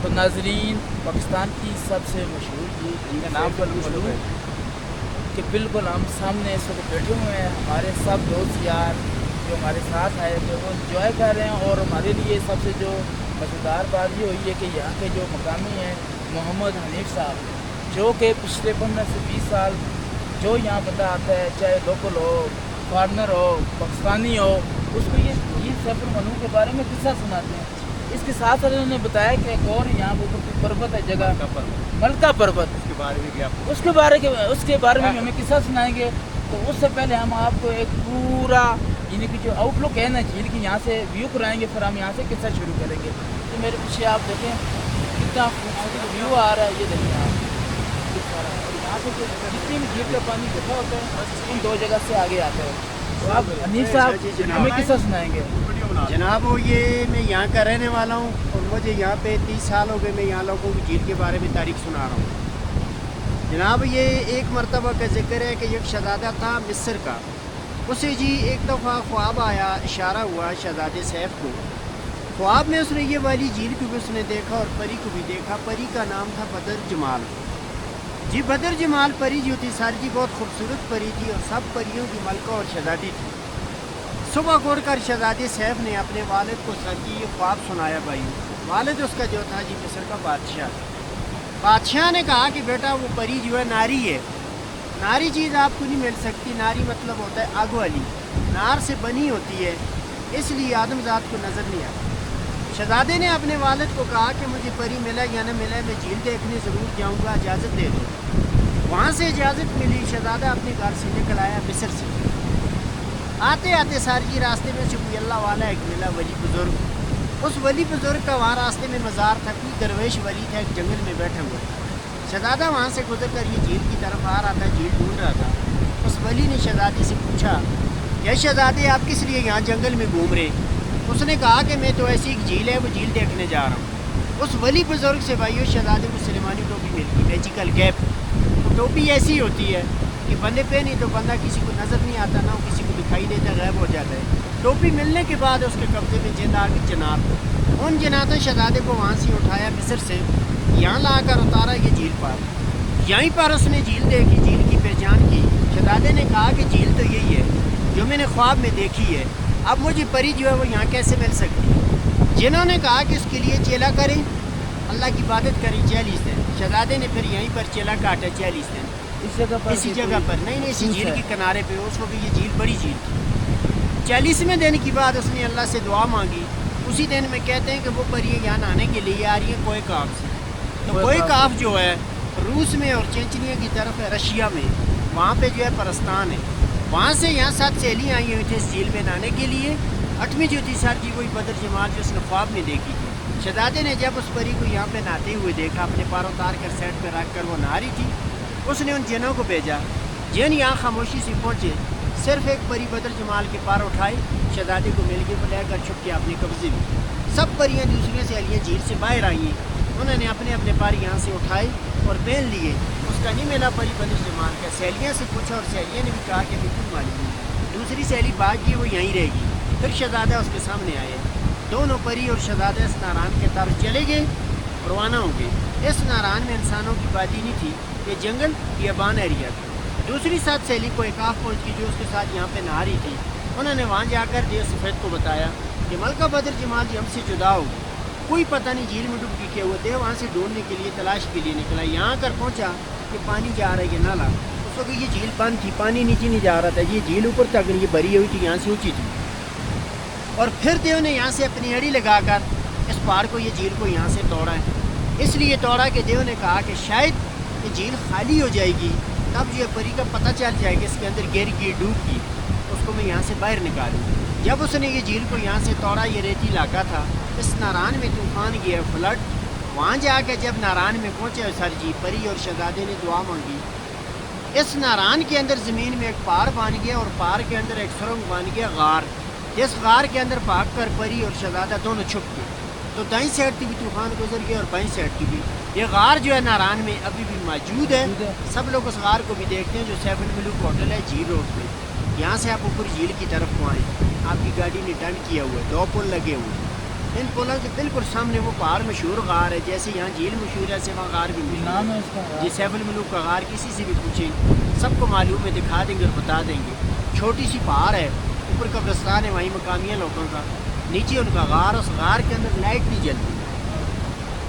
تو ناظرین، پاکستان کی سب سے مشہور جھیل جن کا نام پر مشہور کہ بالکل ہم سامنے اس وقت بیٹھے ہوئے ہیں، ہمارے سب دوست یار جو ہمارے ساتھ آئے تھے وہ انجوائے کر رہے ہیں. اور ہمارے لیے سب سے جو مزیدار بات یہ ہوئی ہے کہ یہاں کے جو مقامی ہیں محمد حنیف صاحب، جو کہ پچھلے 15 سے 20 سال جو یہاں بندہ آتا ہے، چاہے لوکل ہو، فارنر ہو، پاکستانی ہو، اس کو یہ سفر منو کے بارے میں قصہ سناتے ہیں. اس کے ساتھ ساتھ انہوں نے بتایا کہ ایک اور یہاں پر کوئی پروت ہے جگہ، ملکہ پروت، اس کے بارے میں ہمیں قصہ سنائیں گے. تو اس سے پہلے ہم آپ کو ایک پورا یعنی کہ جو آؤٹ لک ہے نا جھیل کی، یہاں سے ویو کرائیں گے، پھر ہم یہاں سے قصہ شروع کریں گے. تو میرے پیچھے آپ دیکھیں کتنا خوبصورت ویو آ رہا ہے، یہ دیکھیں آپ. اور یہاں سے جتنی بھی جھیل کا پانی اکٹھا ہوتا ہے ان دو جگہ سے آگے آتا ہے. تو آپ حنیف صاحب ہمیں قصہ سنائیں گے. جناب وہ یہ میں یہاں کا رہنے والا ہوں اور مجھے یہاں پہ 30 سال ہو گئے میں یہاں لوگوں کی جھیل کے بارے میں تاریخ سنا رہا ہوں. جناب یہ ایک مرتبہ کا ذکر ہے کہ ایک شہزادہ تھا مصر کا. اسے جی ایک دفعہ خواب آیا، اشارہ ہوا شہزادے سیف کو. خواب میں اس نے یہ والی جھیل کو بھی اس نے دیکھا اور پری کو بھی دیکھا. پری کا نام تھا بدر جمال. جی بدر جمال پری جو تھی ساری جی بہت خوبصورت پری تھی اور سب پریوں کی ملکہ اور شہزادی تھی. صبح اٹھ کر شہزادے سیف نے اپنے والد کو سچی یہ خواب سنایا. بھائی والد اس کا جو تھا جی مصر کا بادشاہ. بادشاہ نے کہا کہ بیٹا وہ پری جو ہے ناری ہے، ناری چیز آپ کو نہیں مل سکتی. ناری مطلب ہوتا ہے آگ والی، نار سے بنی ہوتی ہے، اس لیے آدم ذات کو نظر نہیں آتی. شہزادے نے اپنے والد کو کہا کہ مجھے پری ملا یا نہ ملا میں جھیل دیکھنے ضرور جاؤں گا، اجازت دے دو. وہاں سے اجازت ملی. شہزادہ اپنے گھر سے نکل آیا مصر سے. آتے آتے ساری جی راستے میں سے کوئی اللہ والا ایک ملا ولی بزرگ. اس ولی بزرگ کا وہاں راستے میں مزار تھا. کوئی درویش ولی تھا ایک جنگل میں بیٹھا ہوا. شہزادہ وہاں سے گزر کر یہ جھیل کی طرف آ رہا تھا، جھیل ڈھونڈ رہا تھا. اس ولی نے شہزادے سے پوچھا کہ شہزادے آپ کس لیے یہاں جنگل میں گھوم رہے؟ اس نے کہا کہ میں تو ایسی ایک جھیل ہے وہ جھیل دیکھنے جا رہا ہوں. اس ولی بزرگ سے بھائیو شہزادے کو سلیمانی ٹوپی مل گئی، میجیکل کیپ. وہ ٹوپی ایسی ہوتی ہے کہ بندے پہ نہیں تو بندہ کسی کو نظر نہیں آتا، نہ کسی کو دکھائی دیتا، غائب ہو جاتا ہے. ٹوپی ملنے کے بعد اس کے قبضے میں جن آ گئی جنات. ان جناتوں شہزادے کو وہاں سے اٹھایا مصر سے، یہاں لا کر اتارا یہ جھیل پر. یہیں پر اس نے جھیل دیکھی، جھیل کی پہچان کی. شہزادے نے کہا کہ جھیل تو یہی ہے جو میں نے خواب میں دیکھی ہے، اب مجھے پری جو ہے وہ یہاں کیسے مل سکتی ہے؟ جنہوں نے کہا کہ اس کے لیے چیلا کریں، اللہ کی عبادت کریں 40 دن. شہزادے نے پھر یہیں پر چیلا کاٹا 40 دن اسی جگہ پر. نہیں اسی جھیل کے کنارے پہ. اس وقت یہ جھیل بڑی جھیل تھی. 40ویں دن کی بعد اس نے اللہ سے دعا مانگی. اسی دن میں کہتے ہیں کہ وہ پری یہاں نہانے کے لیے آ رہی ہے کوئے کاف سے. تو کوئے کاف جو ہے روس میں اور چینچنیا کی طرف ہے، رشیا میں، وہاں پہ جو ہے پرستان ہے. وہاں سے یہاں 7 سہیلیاں آئی ہوئی تھیں اس جھیل میں نہانے کے لیے. 8ویں جو تھی سر جی وہی بدر جمال جو اس نے خواب میں دیکھی تھی. شہزادے نے جب اس پری کو یہاں پہ نہاتے ہوئے دیکھا، اپنے پار اتار کر سیٹ پہ رکھ کر وہ نہا رہی تھی، اس نے ان جنوں کو بھیجا. جن یہاں خاموشی سے پہنچے، صرف ایک پری بدر جمال کے پار اٹھائے، شہزادے کو مل کے وہ لے کر چھپ کے اپنے قبضے میں. سب پریاں دوسری سہیلیاں جھیل سے باہر آئیں، انہوں نے اپنے اپنے پار یہاں سے اٹھائے اور پہن لیے. اس کا نہیں ملا پری بدر جمال کا. سہیلیاں سے پوچھا اور سہیلیاں نے بھی کہا کہ بالکل معلوم نہیں. دوسری سہیلی بھاگ گئی، وہ یہیں رہے گی. پھر شہزادہ اس کے سامنے آئے. دونوں پری اور شہزادہ اس ناران کے طرف چلے گئے، روانہ ہو گئے. اس ناران میں انسانوں کی بادی نہیں تھی، یہ جنگل بیابان ایریا تھا. دوسری 7 سہیلی کو ایک آف پہنچ گئی جو اس کے ساتھ یہاں پہ نہا رہی تھی. انہوں نے وہاں جا کر دیو سفید کو بتایا کہ ملکہ بدر جمال جی ہم سے جدا ہو گئی، کوئی پتہ نہیں جھیل میں ڈبکی کیا ہوا. دیو وہاں سے ڈھونڈنے کے لیے تلاش کے لیے نکلا. یہاں کر پہنچا کہ پانی جا رہا ہے یہ نالا. اس وقت یہ جھیل بند تھی، پانی نیچے نہیں جا رہا تھا. یہ جھیل اوپر تک یہ بھری ہوئی تھی، یہاں سے اونچی تھی. اور پھر دیو نے یہاں سے اپنی ایڑی لگا کر اس پہاڑ کو یہ جھیل کو یہاں سے توڑا ہے. اس لیے توڑا کہ دیو نے کہا کہ شاید یہ جھیل خالی ہو جائے گی، تب جو پری کا پتہ چل جائے کہ اس کے اندر گر گئی ڈوب گئی، اس کو میں یہاں سے باہر نکالوں. جب اس نے یہ جھیل کو یہاں سے توڑا، یہ ریتی علاقہ تھا. اس ناران میں طوفان گیا، فلڈ. وہاں جا کے جب ناران میں پہنچے سر جی پری اور شہزادے نے دعا مانگی. اس ناران کے اندر زمین میں ایک پہاڑ بن گیا اور پہاڑ کے اندر ایک سرنگ بن گیا، غار. جس غار کے اندر بھاگ کر پری اور شہزادہ دونوں چھپ گئے. تو دائیں سائڈ کی بھی طوفان گزر گیا اور بائیں سائڈ کی بھی. یہ غار جو ہے ناران میں ابھی بھی موجود ہے. سب لوگ اس غار کو بھی دیکھتے ہیں جو 7 بلوک ہوٹل ہے جھیل روڈ پہ. یہاں سے آپ اوپر جھیل کی طرف کو آئیں. آپ کی گاڑی نے ٹرن کیا ہوا ہے، 2 پل لگے ہوئے. ان پلوں کے بالکل سامنے وہ پہاڑ مشہور غار ہے، جیسے یہاں جھیل مشہور ہے ایسے وہاں غار بھی مشہور نام ہے۔ ہے اس کا جی سیف الملوک کا غار کسی سے بھی پوچھیں سب کو معلوم ہے، دکھا دیں گے اور بتا دیں گے۔ چھوٹی سی پہاڑ ہے، اوپر قبرستان ہے وہیں مقامی لوگوں کا، نیچے ان کا غار، اس غار کے اندر لائٹ نہیں جلتی،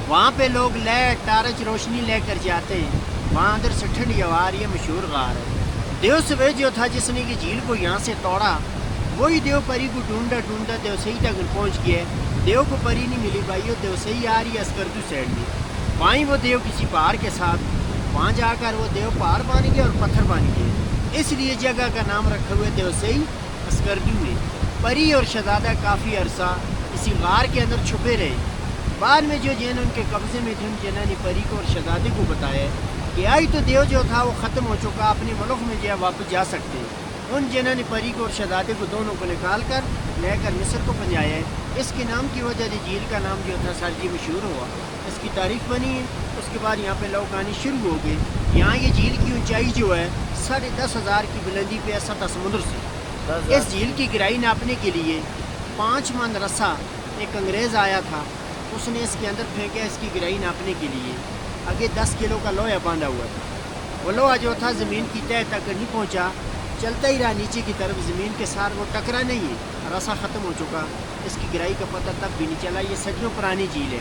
وہاں پہ لوگ لائٹ ٹارچ روشنی لے کر جاتے ہیں، وہاں اندر سے ٹھنڈی ہوا آ رہی ہے، مشہور غار ہے۔ دیو سویج جو تھا جس نے کہ جھیل کو یہاں سے توڑا، وہی دیو پری کو ڈھونڈا ڈھونڈا دیو صحیح تک پہنچ گیا ہے۔ دیو کو پری نہیں ملی بھائیو، دیو صحیح آ رہی ہے اسکردو سائڈ میں، وہیں وہ دیو کسی پہاڑ کے ساتھ، وہاں جا کر وہ دیو پہاڑ بن گیا اور پتھر بن گئے، اس لیے جگہ کا نام رکھے ہوئے دیو صحیح اسکردو میں۔ پری اور شہزادہ کافی عرصہ اسی غار کے اندر چھپے رہے، بعد میں جو جن ان کے قبضے میں تھے ان جنہوں نے پری کو اور شہزادے کو بتایا کہ آئی تو دیو جو تھا وہ ختم ہو چکا، اپنے ملک میں جو ہے واپس جا سکتے ہیں۔ ان جنہوں نے پری کو اور شہزادے کو دونوں کو نکال کر لے کر مصر کو پہنچایا ہے۔ اس کے نام کی وجہ سے جھیل کا نام جو تھا سر جی مشہور ہوا، اس کی تاریخ بنی ہے۔ اس کے بعد یہاں پہ لوگ آنے شروع ہو گئے۔ یہاں یہ جھیل کی اونچائی جو ہے 10,500 کی بلندی پہ ہے سطح سمندر سے۔ اس جھیل کی گہرائی ناپنے کے لیے 5 من رسا ایک انگریز آیا تھا، اس نے اس کے اندر پھینکا اس کی گہرائی ناپنے کے لیے، آگے 10 کلو کا لوہا باندھا ہوا تھا، وہ لوہا جو تھا زمین کی تہہ تک نہیں پہنچا، چلتا ہی رہا نیچے کی طرف، زمین کے ساتھ وہ ٹکرا نہیں ہے، رسا ختم ہو چکا، اس کی گہرائی کا پتہ تب بھی نہیں چلا۔ یہ صدیوں پرانی جھیل ہے،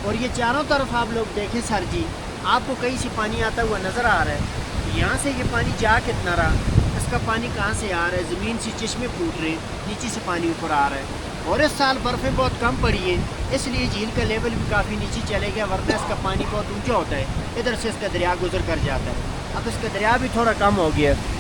اور یہ چاروں طرف آپ لوگ دیکھیں سر جی، آپ کو کہیں سے پانی آتا ہوا نظر آ رہا ہے، یہاں سے یہ پانی جا کتنا رہا، اس کا پانی کہاں سے آ رہا ہے، زمین سے چشمے پھوٹ رہے ہیں، نیچے سے پانی اوپر آ رہا ہے، اور اس سال برفیں بہت کم پڑی ہیں، اس لیے جھیل کا لیول بھی کافی نیچے چلے گیا، ورنہ اس کا پانی بہت اونچا ہوتا ہے، ادھر سے اس کا دریا گزر کر جاتا ہے، اب اس کا دریا بھی تھوڑا کم ہو گیا ہے۔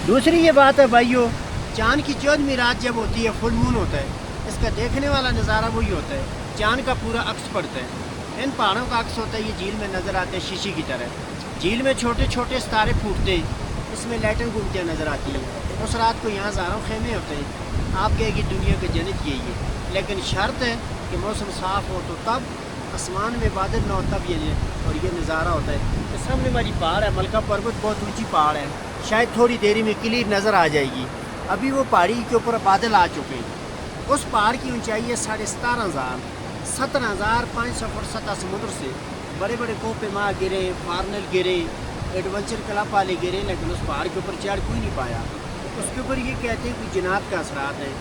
دوسری یہ بات ہے بھائیو، چاند کی 14ویں رات جب ہوتی ہے فل مون ہوتا ہے، اس کا دیکھنے والا نظارہ وہی ہوتا ہے، چاند کا پورا عکس پڑتا ہے، ان پہاڑوں کا عکس ہوتا ہے، یہ جھیل میں نظر آتے ہیں شیشے کی طرح، جھیل میں چھوٹے چھوٹے ستارے پھوٹتے ہیں، اس میں لائٹیں گھومتی ہیں نظر آتی ہیں، اس رات کو یہاں ہزاروں خیمے ہوتے ہیں، آپ کہے گی دنیا کی جنت یہی ہے، لیکن شرط ہے کہ موسم صاف ہو تو تب، آسمان میں بادل نہ ہو تب یہ اور یہ نظارہ ہوتا ہے۔ اس سامنے ہماری پہاڑ ہے ملکہ پروت، بہت اونچی پہاڑ ہے، شاید تھوڑی دیر میں کلیئر نظر آ جائے گی، ابھی وہ پہاڑی کے اوپر بادل آ چکے ہیں، اس پہاڑ کی اونچائی ہے 17,500، 17,500 فٹ سطح سمندر سے، بڑے بڑے کوہ پیما گرے، فارنل گرے، ایڈونچر کلب والے گرے، لیکن اس پہاڑ کے اوپر چڑھ کوئی نہیں پایا، اس کے اوپر یہ کہتے ہیں کہ جنات کا اثرات ہے،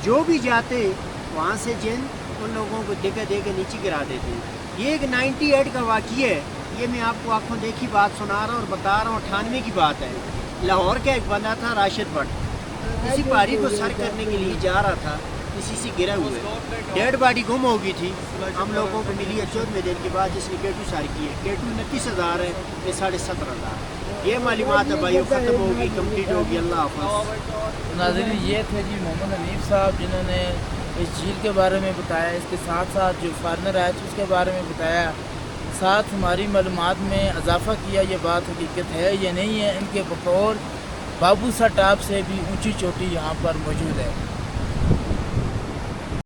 جو بھی جاتے وہاں سے جن ان لوگوں کو دے کے نیچے گرا دیتے ہیں۔ یہ ایک 98 کا واقعہ ہے، یہ میں آپ کو آنکھوں دیکھی بات سنا رہا ہوں اور بتا رہا ہوں، 98 کی بات ہے، لاہور کا ایک بندہ تھا راشد بٹ، کسی پہاڑی کو سر کرنے کے لیے جا رہا تھا، کسی سے گرا ہوئے، ڈیڈ باڈی گم ہو گئی تھی، ہم لوگوں کو ملی ہے 14ویں دن کے بعد، جس نے کیٹو سر کی ہے، کیٹو 29,000 ہے، یہ 17,500۔ یہ معلومات ہے بھائیو، ختم ہوگی، کمپلیٹ ہوگی، اللہ حافظ۔ ناظرین یہ تھے جی محمد حنیف صاحب، جنہوں نے اس جھیل کے بارے میں بتایا، اس کے ساتھ ساتھ جو فارنر آئے تھے اس کے بارے میں بتایا، ساتھ ہماری معلومات میں اضافہ کیا، یہ بات حقیقت ہے یہ نہیں ہے، ان کے بقول بابو سا ٹاپ سے بھی اونچی چوٹی یہاں پر موجود ہے۔